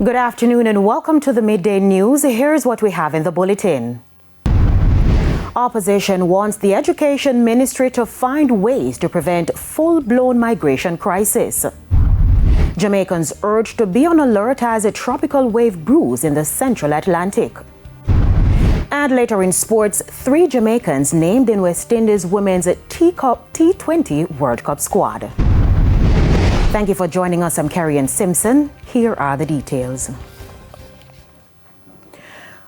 Good afternoon and welcome to the Midday News. Here's what we have in the bulletin. Opposition wants the Education Ministry to find ways to prevent full-blown migration crisis. Jamaicans urged to be on alert as a tropical wave brews in the central Atlantic. And later in sports, 3 Jamaicans named in West Indies women's T20 World Cup squad. Thank you for joining us. I'm Carrie Simpson. Here are the details.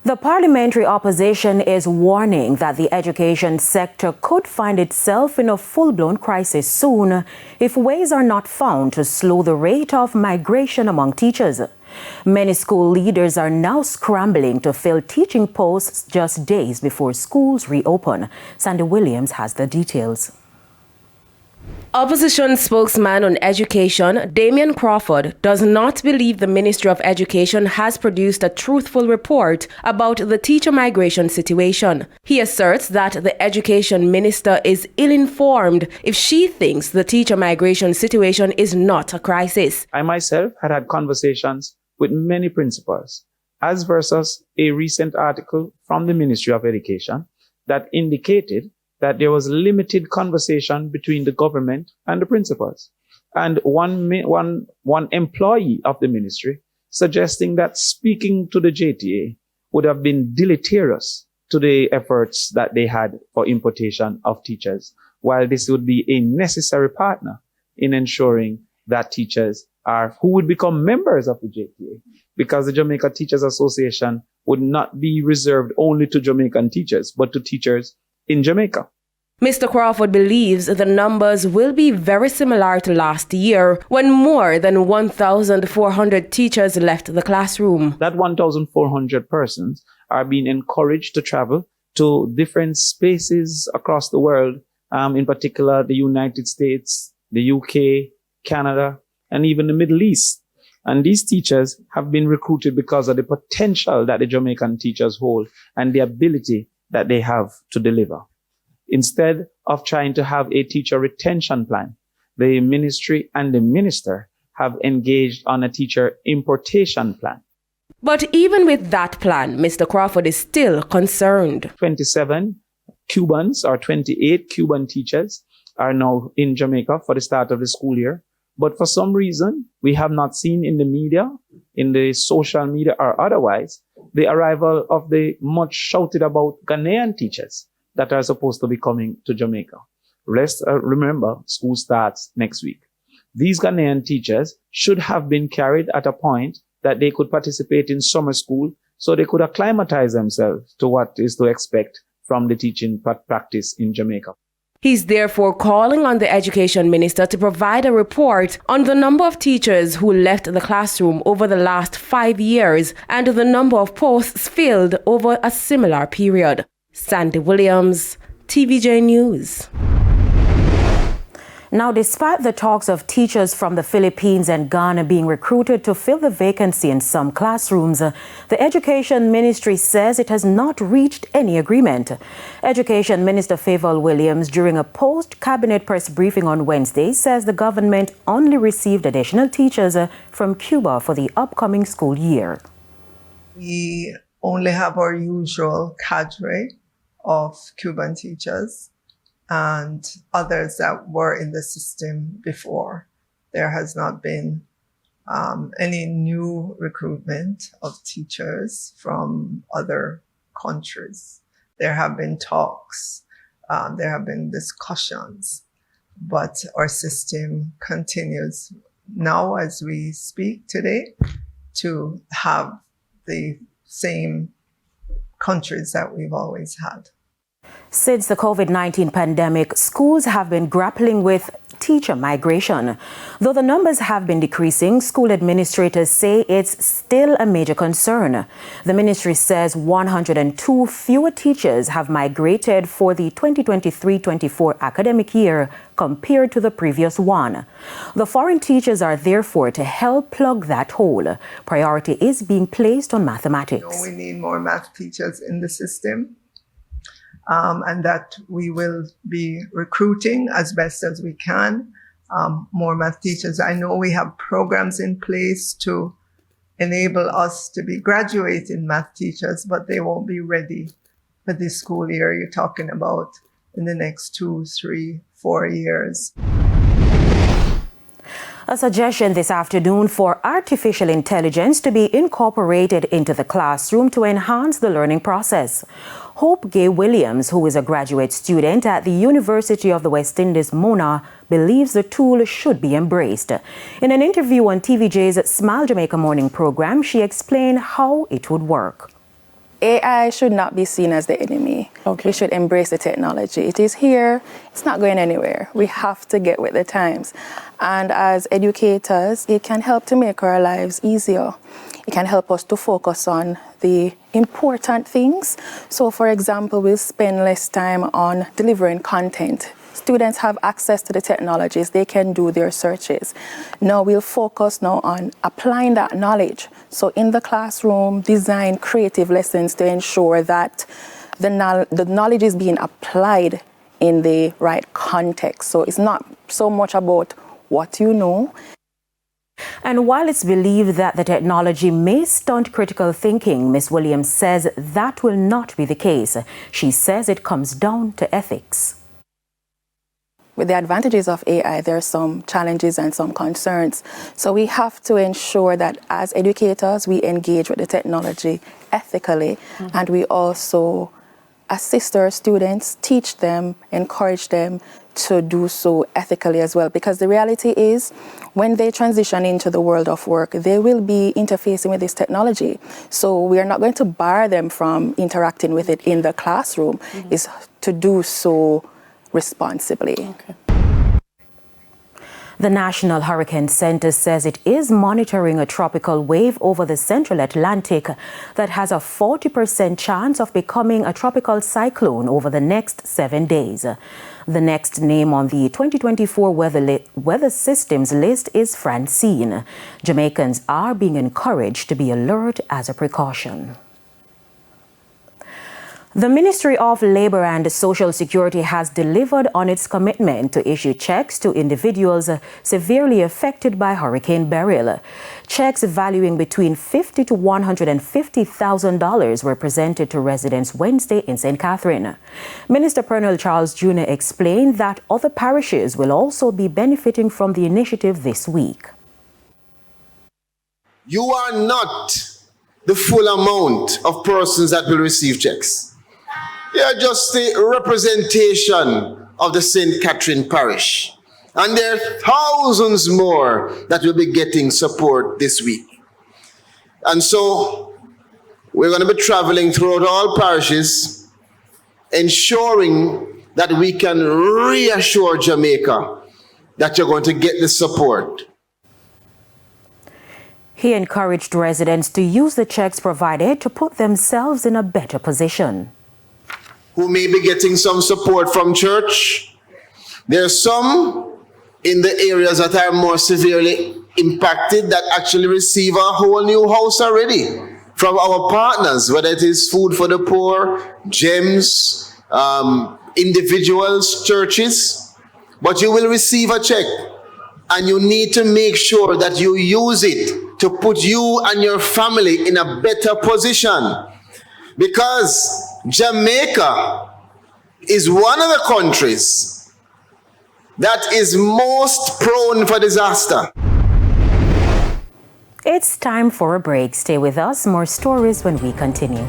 The parliamentary opposition is warning that the education sector could find itself in a full-blown crisis soon if ways are not found to slow the rate of migration among teachers. Many school leaders are now scrambling to fill teaching posts just days before schools reopen. Sandy Williams has the details. Opposition spokesman on education, Damian Crawford, does not believe the Ministry of Education has produced a truthful report about the teacher migration situation. He asserts that the education minister is ill-informed if she thinks the teacher migration situation is not a crisis. I myself had conversations with many principals, as versus a recent article from the Ministry of Education that indicated that there was limited conversation between the government and the principals. And one employee of the ministry suggesting that speaking to the JTA would have been deleterious to the efforts that they had for importation of teachers, while this would be a necessary partner in ensuring that teachers who would become members of the JTA, because the Jamaica Teachers Association would not be reserved only to Jamaican teachers, but to teachers in Jamaica. Mr. Crawford believes the numbers will be very similar to last year when more than 1,400 teachers left the classroom. That 1,400 persons are being encouraged to travel to different spaces across the world, in particular the United States, the UK, Canada, and even the Middle East. And these teachers have been recruited because of the potential that the Jamaican teachers hold and the ability that they have to deliver. Instead of trying to have a teacher retention plan, the ministry and the minister have engaged on a teacher importation plan. But even with that plan, Mr. Crawford is still concerned. 27 Cubans or 28 Cuban teachers are now in Jamaica for the start of the school year. But for some reason, we have not seen in the media, in the social media or otherwise, the arrival of the much shouted about Ghanaian teachers that are supposed to be coming to Jamaica. Remember, school starts next week. These Ghanaian teachers should have been carried at a point that they could participate in summer school so they could acclimatize themselves to what is to expect from the teaching practice in Jamaica. He's therefore calling on the education minister to provide a report on the number of teachers who left the classroom over the last 5 years and the number of posts filled over a similar period. Sandy Williams, TVJ News. Now, despite the talks of teachers from the Philippines and Ghana being recruited to fill the vacancy in some classrooms, the Education Ministry says it has not reached any agreement. Education Minister Favour Williams, during a post-cabinet press briefing on Wednesday, says the government only received additional teachers from Cuba for the upcoming school year. We only have our usual cadre of Cuban teachers and others that were in the system before. There has not been any new recruitment of teachers from other countries. There have been talks, there have been discussions, but our system continues now as we speak today to have the same countries that we've always had. Since the COVID-19 pandemic, schools have been grappling with teacher migration. Though the numbers have been decreasing, school administrators say it's still a major concern. The ministry says 102 fewer teachers have migrated for the 2023-24 academic year compared to the previous one. The foreign teachers are therefore to help plug that hole. Priority is being placed on mathematics. We need more math teachers in the system. And that we will be recruiting as best as we can more math teachers. I know we have programs in place to enable us to be graduating math teachers, but they won't be ready for this school year you're talking about in the next 2, 3, 4 years. A suggestion this afternoon for artificial intelligence to be incorporated into the classroom to enhance the learning process. Hope Gay Williams, who is a graduate student at the University of the West Indies, Mona, believes the tool should be embraced. In an interview on TVJ's Smile Jamaica morning program, she explained how it would work. AI should not be seen as the enemy. Okay. We should embrace the technology. It is here. It's not going anywhere. We have to get with the times. And as educators, it can help to make our lives easier. It can help us to focus on the important things. So, for example, we'll spend less time on delivering content. Students have access to the technologies. They can do their searches. Now we'll focus now on applying that knowledge. So in the classroom, design creative lessons to ensure that the knowledge is being applied in the right context. So it's not so much about what you know. And while it's believed that the technology may stunt critical thinking, Ms. Williams says that will not be the case. She says it comes down to ethics. With the advantages of AI, there are some challenges and some concerns. So we have to ensure that as educators, we engage with the technology ethically, and we also assist our students, teach them, encourage them to do so ethically as well. Because the reality is, when they transition into the world of work, they will be interfacing with this technology. So we are not going to bar them from interacting with it in the classroom, is to do so responsibly. Okay. The National Hurricane Center says it is monitoring a tropical wave over the central Atlantic that has a 40% chance of becoming a tropical cyclone over the next 7 days. The next name on the 2024 weather systems list is Francine. Jamaicans are being encouraged to be alert as a precaution. The Ministry of Labour and Social Security has delivered on its commitment to issue checks to individuals severely affected by Hurricane Beryl. Checks valuing between $50,000 to $150,000 were presented to residents Wednesday in St. Catherine. Minister Pernell Charles Jr. explained that other parishes will also be benefiting from the initiative this week. You are not the full amount of persons that will receive checks. They are just the representation of the St. Catherine Parish. And there are thousands more that will be getting support this week. And so we're going to be traveling throughout all parishes, ensuring that we can reassure Jamaica that you're going to get the support. He encouraged residents to use the checks provided to put themselves in a better position. Who may be getting some support from church. There are some in the areas that are more severely impacted that actually receive a whole new house already from our partners, whether it is Food for the Poor, GEMS, individuals, churches. But you will receive a check, and you need to make sure that you use it to put you and your family in a better position. Because Jamaica is one of the countries that is most prone for disaster. It's time for a break. Stay with us. More stories when we continue.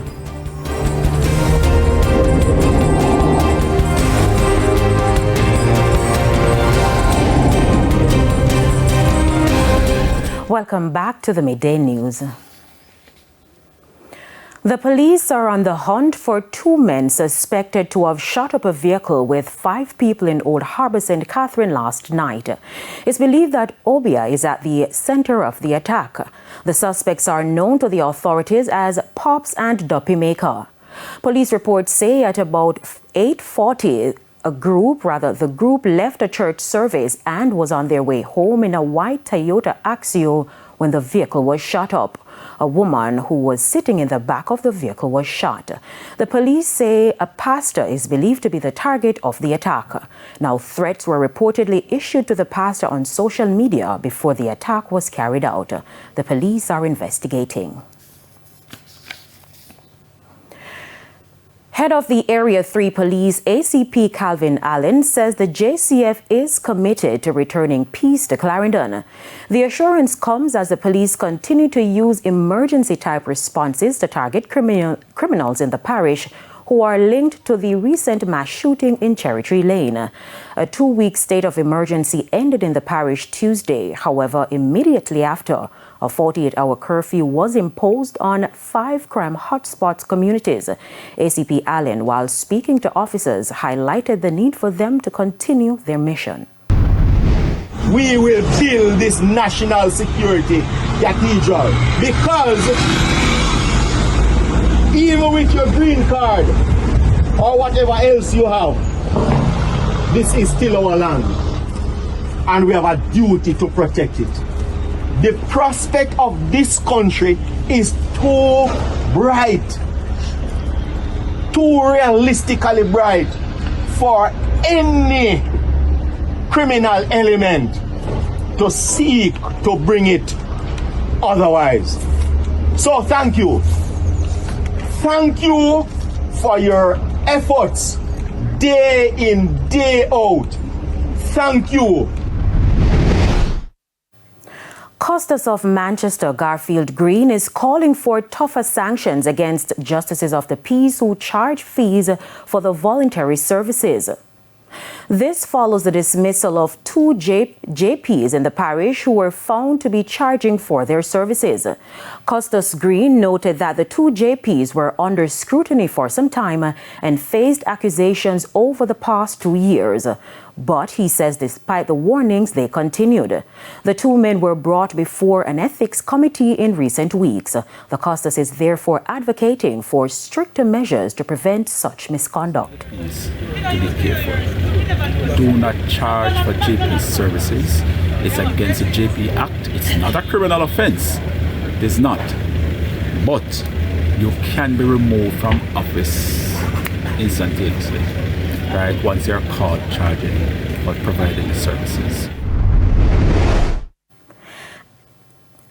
Welcome back to the Midday News. The police are on the hunt for 2 men suspected to have shot up a vehicle with 5 people in Old Harbour, St. Catherine last night. It's believed that Obia is at the center of the attack. The suspects are known to the authorities as Pops and Duppy Maker. Police reports say at about 8:40, the group left a church service and was on their way home in a white Toyota Axio when the vehicle was shot up. A woman who was sitting in the back of the vehicle was shot. The police say a pastor is believed to be the target of the attack. Now, threats were reportedly issued to the pastor on social media before the attack was carried out. The police are investigating. Head of the Area 3 Police, ACP Calvin Allen, says the JCF is committed to returning peace to Clarendon. The assurance comes as the police continue to use emergency-type responses to target criminals in the parish who are linked to the recent mass shooting in Cherry Tree Lane. A 2-week state of emergency ended in the parish Tuesday. However, immediately after, a 48-hour curfew was imposed on 5 crime hotspots communities. ACP Allen, while speaking to officers, highlighted the need for them to continue their mission. We will build this national security cathedral because even with your green card or whatever else you have, this is still our land and we have a duty to protect it. The prospect of this country is too bright, too realistically bright for any criminal element to seek to bring it otherwise. So thank you. Thank you for your efforts day in, day out. Thank you. Custos of Manchester, Garfield Green, is calling for tougher sanctions against justices of the peace who charge fees for the voluntary services. This follows the dismissal of 2 JPs in the parish who were found to be charging for their services. Custos Green noted that the 2 JPs were under scrutiny for some time and faced accusations over the past 2 years. But he says despite the warnings, they continued. The 2 men were brought before an ethics committee in recent weeks. The Custos is therefore advocating for stricter measures to prevent such misconduct. Please, to be careful. Do not charge for JP services. It's against the JP Act. It's not a criminal offense. It is not. But you can be removed from office instantaneously, right, once you're caught charging for providing the services.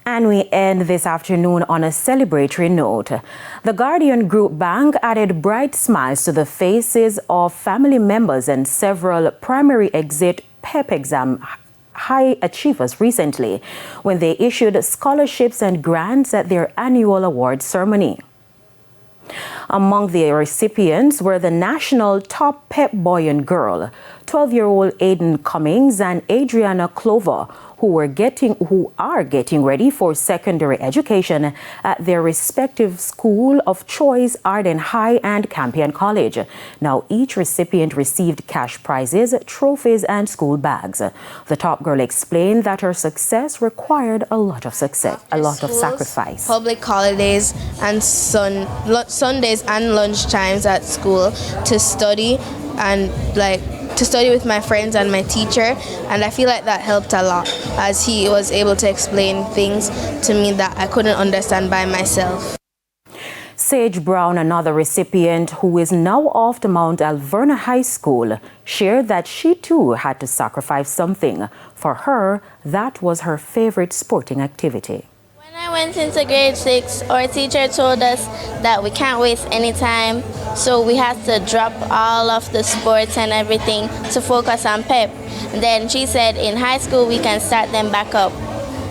And we end this afternoon on a celebratory note. The Guardian Group Bank added bright smiles to the faces of family members and several primary exit PEP exam high achievers recently when they issued scholarships and grants at their annual awards ceremony. Among the recipients were the national top PEP boy and girl, 12-year-old Aiden Cummings and Adriana Clover, who are getting ready for secondary education at their respective school of choice, Arden High and Campion College. Now, each recipient received cash prizes, trophies, and school bags. The top girl explained that her success required a lot of sacrifice. Public holidays and Sundays and lunch times at school to study and to study with my friends and my teacher, and I feel like that helped a lot as he was able to explain things to me that I couldn't understand by myself. Sage Brown, another recipient who is now off to Mount Alverna High School, shared that she too had to sacrifice something. For her, that was her favorite sporting activity. When I went into grade 6, our teacher told us that we can't waste any time, so we had to drop all of the sports and everything to focus on PEP. Then she said in high school we can start them back up.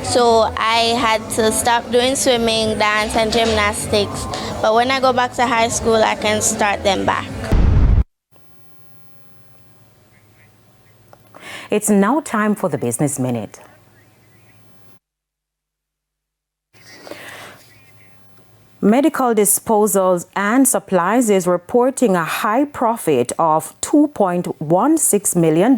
So I had to stop doing swimming, dance, and gymnastics. But when I go back to high school, I can start them back. It's now time for the Business Minute. Medical Disposals and Supplies is reporting a high profit of $2.16 million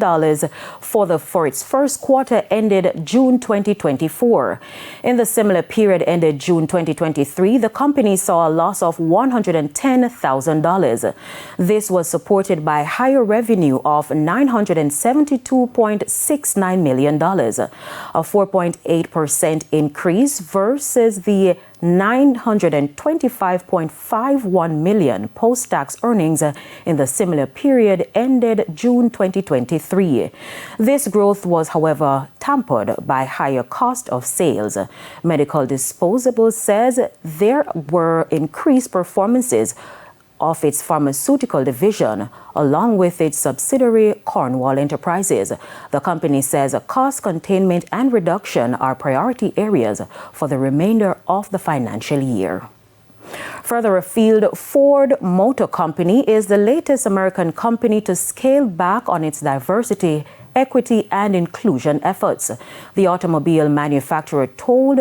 for its first quarter ended June 2024. In the similar period ended June 2023, the company saw a loss of $110,000. This was supported by higher revenue of $972.69 million, a 4.8% increase versus the $925.51 million post-tax earnings in the similar period ended June 2023. This growth was, however, tempered by higher cost of sales. Medical Disposables says there were increased performances of its pharmaceutical division, along with its subsidiary Cornwall Enterprises. The company says cost containment and reduction are priority areas for the remainder of the financial year. Further afield, Ford Motor Company is the latest American company to scale back on its diversity, equity, and inclusion efforts. The automobile manufacturer told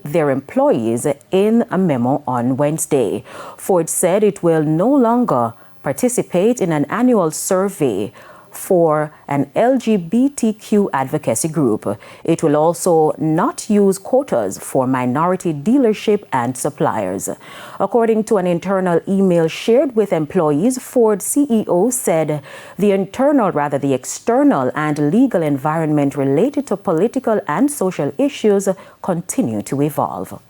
their employees in a memo on Wednesday. Ford said it will no longer participate in an annual survey for an LGBTQ advocacy group. It will also not use quotas for minority dealership and suppliers. According to an internal email shared with employees, Ford CEO said the external and legal environment related to political and social issues continue to evolve.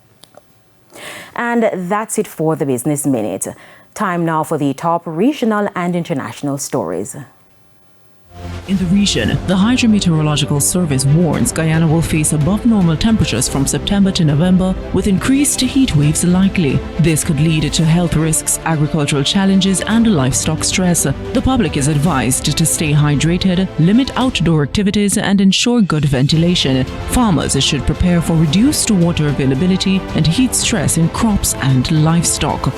And that's it for the Business Minute. Time now for the top regional and international stories. In the region, the Hydrometeorological Service warns Guyana will face above normal temperatures from September to November, with increased heat waves likely. This could lead to health risks, agricultural challenges, and livestock stress. The public is advised to stay hydrated, limit outdoor activities, and ensure good ventilation. Farmers should prepare for reduced water availability and heat stress in crops and livestock.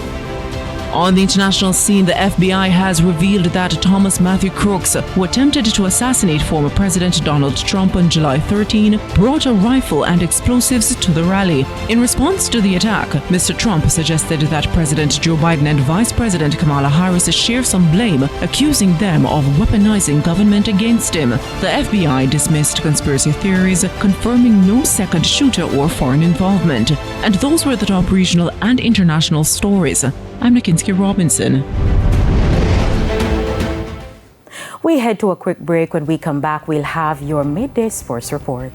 On the international scene, the FBI has revealed that Thomas Matthew Crooks, who attempted to assassinate former President Donald Trump on July 13, brought a rifle and explosives to the rally. In response to the attack, Mr. Trump suggested that President Joe Biden and Vice President Kamala Harris share some blame, accusing them of weaponizing government against him. The FBI dismissed conspiracy theories, confirming no second shooter or foreign involvement. And those were the top regional and international stories. I'm Nikinsky Robinson. We head to a quick break. When we come back, we'll have your midday sports report.